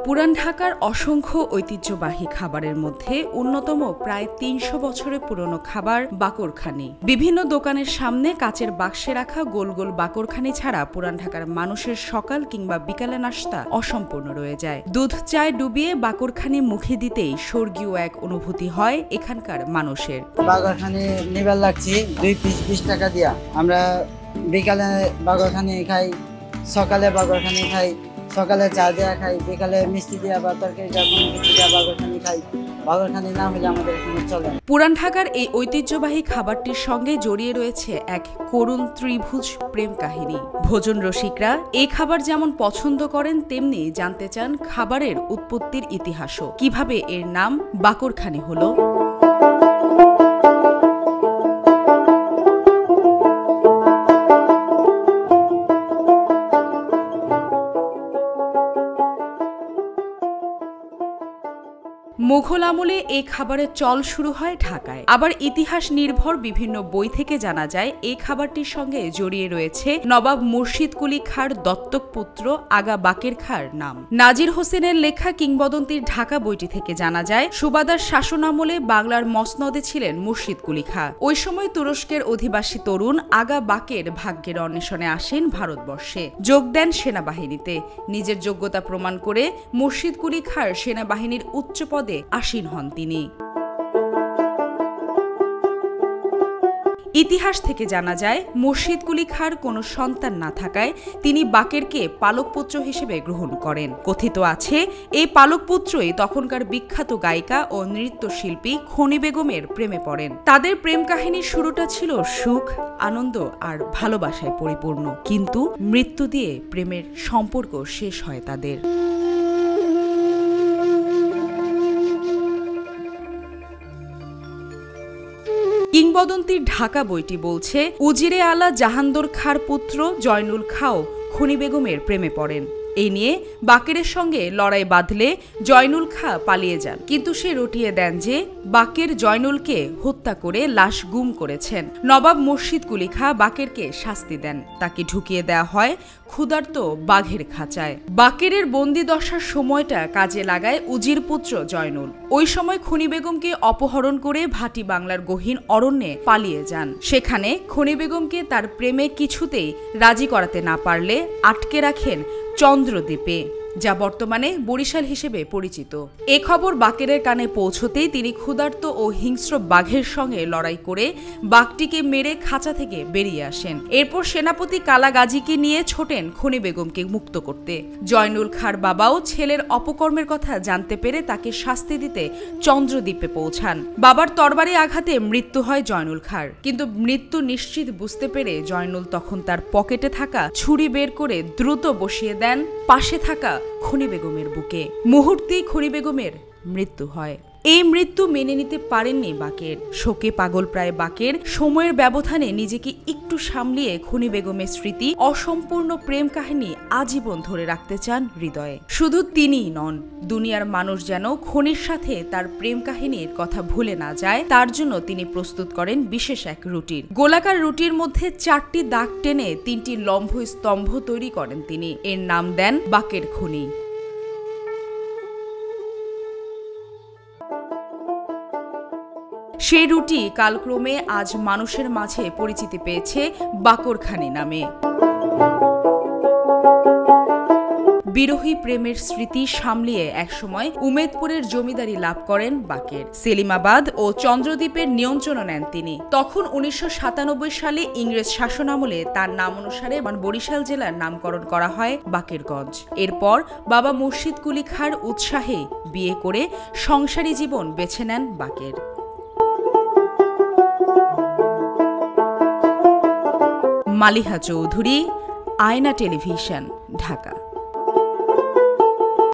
পুরান ঢাকার অসংখ্য ঐতিহ্যবাহী খাবারের মধ্যে অন্যতম প্রায় ৩০০ বছরের পুরনো খাবার বাকরখানি। বিভিন্ন দোকানের সামনে কাচের বাক্সে রাখা গোল গোল বাকরখানি ছাড়া পুরান ঢাকার মানুষের সকাল কিংবা বিকালে নাশতা অসম্পূর্ণ রয়ে যায়। দুধ চায় ডুবিয়ে বাকরখানি মুখে দিতেই স্বর্গীয় এক অনুভূতি হয় এখানকার মানুষের। বাকরখানি নিবার লাগছি 2 পিস 20 টাকা দিয়া। আমরা বিকালে বাকরখানি খাই, সকালে বাকরখানি খাই, সকালে চা দেওয়া খাই, বিকালে মিষ্টি দেওয়া বা তরকারি যখন মিষ্টি দেওয়া বাকরখানি খাই। বাকরখানি না হলে আমাদের এখানে চলে না। পুরান ঢাকার এই ঐতিহ্যবাহী খাবারটির সঙ্গে জড়িয়ে রয়েছে এক করুণ ত্রিভুজ প্রেম কাহিনী। ভোজন রসিকরা এই খাবার যেমন পছন্দ করেন, তেমনি জানতে চান খাবারের উৎপত্তির ইতিহাসও। কিভাবে এর নাম বাকরখানি হলো। মুঘল আমলে এই খাবারের চল শুরু হয় ঢাকায়। আবার ইতিহাস নির্ভর বিভিন্ন বই থেকে জানা যায় এই খাবারটির সঙ্গে জড়িয়ে রয়েছে নবাব মুর্শিদ কুলি খাঁর দত্তক পুত্র আগা বাকের খাঁর নাম। নাজির হোসেনের লেখা কিংবদন্তির ঢাকা বইটি থেকে জানা যায় সুবাদার শাসনামলে বাংলার মসনদে ছিলেন মুর্শিদ কুলি খাঁ। ওই সময় তুরস্কের অধিবাসী তরুণ আগা বাকের ভাগ্যের অন্বেষণে আসেন ভারতবর্ষে, যোগ দেন সেনাবাহিনীতে। নিজের যোগ্যতা প্রমাণ করে মুর্শিদ কুলি খাঁর সেনাবাহিনীর উচ্চ পদে আসীন হন তিনি। ইতিহাস থেকে জানা যায় মুর্শিদ কুলি খাঁর কোনো সন্তান না থাকায় তিনি বাকেরকে পালক পুত্র হিসেবে গ্রহণ করেন। কথিত আছে এই পালক পুত্রই তখনকার বিখ্যাত গায়িকা ও নৃত্যশিল্পী খনি বেগমের প্রেমে পড়েন। তাদের প্রেম কাহিনীর শুরুটা ছিল সুখ, আনন্দ আর ভালোবাসায় পরিপূর্ণ, কিন্তু মৃত্যু দিয়ে প্রেমের সম্পর্ক শেষ হয় তাদের। কিংবদন্তির ঢাকা বইটি বলছে উজিরে আলা জাহান্দর খাঁর পুত্র জয়নুল খাঁও খনি বেগমের প্রেমে পড়েন। এই নিয়ে বাকেরের সঙ্গে লড়াই বাঁধলে জয়নুল খাঁ পালিয়ে যান, কিন্তু সে রটিয়ে দেন যে বাকের জয়নুলকে হত্যা করে লাশ গুম করেছেন। নবাব মুর্শিদ কুলি খাঁ বাকেরকে শাস্তি দেন, তাকে ঢুকিয়ে দেওয়া হয় ক্ষুধার্ত বাঘের খাঁচায়। বাকেরের বন্দি দশার সময়টা কাজে লাগায় উজির পুত্র জয়নুল। ওই সময় খনি বেগমকে অপহরণ করে ভাটি বাংলার গহীন অরণ্যে পালিয়ে যান। সেখানে খনি বেগমকে তার প্রেমে কিছুতেই রাজি করাতে না পারলে আটকে রাখেন চন্দ্রদ্বীপে, যা বর্তমানে বরিশাল হিসেবে পরিচিত। এ খবর বাকেরের কানে পৌঁছতেই তিনি ক্ষুধার্ত ও হিংস্র বাঘের সঙ্গে লড়াই করে বাঘটিকে মেরে খাঁচা থেকে বেরিয়ে আসেন। এরপর সেনাপতি কালা গাজীকে নিয়ে ছোটেন খনি বেগমকে মুক্ত করতে। জয়নুল খাঁর বাবাও ছেলের অপকর্মের কথা জানতে পেরে তাকে শাস্তি দিতে চন্দ্রদ্বীপে পৌঁছান। বাবার তরবারি আঘাতে মৃত্যু হয় জয়নুল খাঁর, কিন্তু মৃত্যু নিশ্চিত বুঝতে পেরে জয়নুল তখন তার পকেটে থাকা ছুরি বের করে দ্রুত বসিয়ে দেন পাশে থাকা খনি বেগমের বুকে। মুহূর্তেই খনি বেগমের মৃত্যু হয়। এই মৃত্যু মেনে নিতে পারেননি বাকের। শোকে পাগল প্রায় বাকের সময়ের ব্যবধানে নিজেকে একটু সামলিয়ে খনি বেগমের স্মৃতি, অসম্পূর্ণ প্রেম কাহিনী আজীবন ধরে রাখতে চান হৃদয়ে। শুধু তিনিই নন, দুনিয়ার মানুষ যেন খনির সাথে তার প্রেম কাহিনীর কথা ভুলে না যায়, তার জন্য তিনি প্রস্তুত করেন বিশেষ এক রুটির। গোলাকার রুটির মধ্যে 4টি দাগ টেনে 3টি লম্ব স্তম্ভ তৈরি করেন তিনি। এর নাম দেন বাকের খনি। সেই রুটি কালক্রমে আজ মানুষের মাঝে পরিচিতি পেয়েছে বাকরখানি নামে। বিরহী প্রেমের স্মৃতি সামলিয়ে একসময় উমেদপুরের জমিদারি লাভ করেন বাকের। সেলিমাবাদ ও চন্দ্রদ্বীপের নিয়ন্ত্রণ নেন তিনি। তখন 1997 সালে ইংরেজ শাসনামলে তার নাম অনুসারে বরিশাল জেলার নামকরণ করা হয় বাকেরগঞ্জ। এরপর বাবা মুর্শিদ কুলি খাঁর উৎসাহে বিয়ে করে সংসারী জীবন বেছে নেন বাকের। মালিহা চৌধুরী, আয়না টেলিভিশন, ঢাকা।